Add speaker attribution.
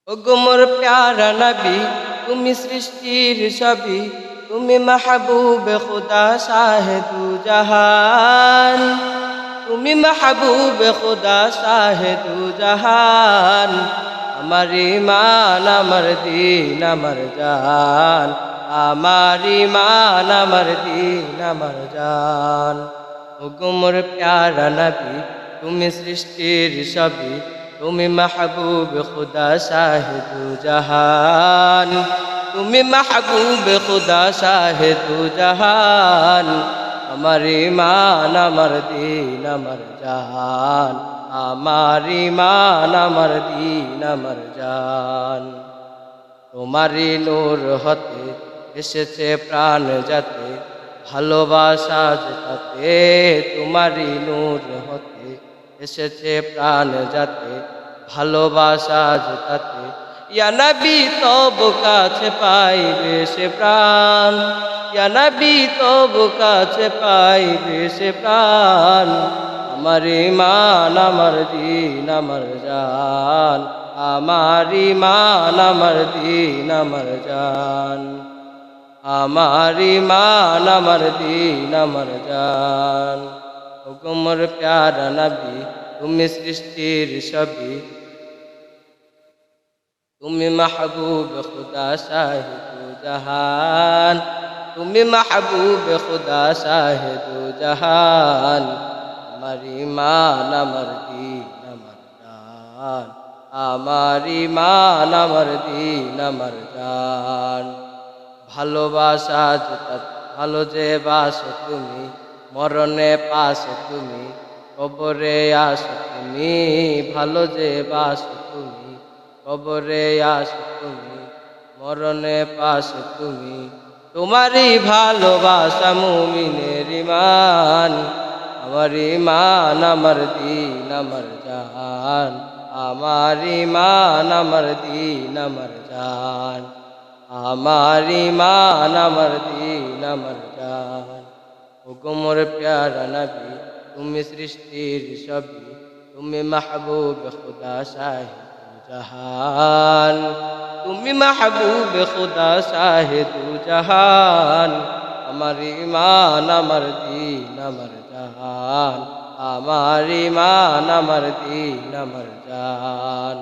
Speaker 1: ওগো মোর প্যারা নবী, তুমি সৃষ্টির সবই, তুমি মাহবুবে খুদা শাহে দু জাহান, তুমি মাহবুবে খুদা শাহে দু জাহান। আমার ঈমান আমার দীন আমার জান, আমার ঈমান আমার দীন আমার জান। ওগো মোর প্যারা নবী, তুমি সৃষ্টির সবই, তুমি মাহবুব খুদা শাহে দু জাহান, তুমি মাহবুব খুদা শাহে দু জাহান। আমার ঈমান আমার দীন আমার জান, আমার ঈমান আমার দীন আমার জান। তোমারই নূর হতে এসেছে প্রাণ যাতে, ভালোবাসা যেটাতে তোমারই নূর হতে এসেছে প্রাণ যাতে, ভালোবাসা যেটাতে। ইয়া নবী তব কাছে পাইবে সে প্রাণ, ইয়া নবী তব কাছে পাইবে সে প্রাণ। আমার ঈমান আমার দীন আমার জান, আমার ঈমান আমার দীন আমার জান, আমার ঈমান আমার দীন আমার জান। ওগো মোর প্যারা নবী, তুমি সৃষ্টির সবই, তুমি মাহবুব খুদা শাহে দু জাহান, তুমি মাহবুব খুদা শাহে দু জাহান। আমার ঈমান আমার দীন আমার জান, আমার ঈমান আমার দীন আমার জান। ভালোবাসা যেটা ভালো যে বাসো তুমি, মরণে পাশে তুমি, কবরে আসো তুমি। ভালো যে বাসো তুমি, কবরে আসো তুমি, মরণে পাশে তুমি। তোমারই ভালোবাসা মুমিনের ঈমান, আমার ঈমান আমার দীন আমার জান, আমার ঈমান আমার দীন আমার জান, আমার ঈমান আমার দীন আমার জান। ওগো মোর প্যারা নবী, তুমি সৃষ্টির সবই, তুমি মাহবুব খুদা শাহে দু জাহান, তুমি মাহবুব খুদা শাহে দু জাহান। আমার ঈমান আমার দীন আমার জান, আমার ঈমান আমার দীন আমার জান।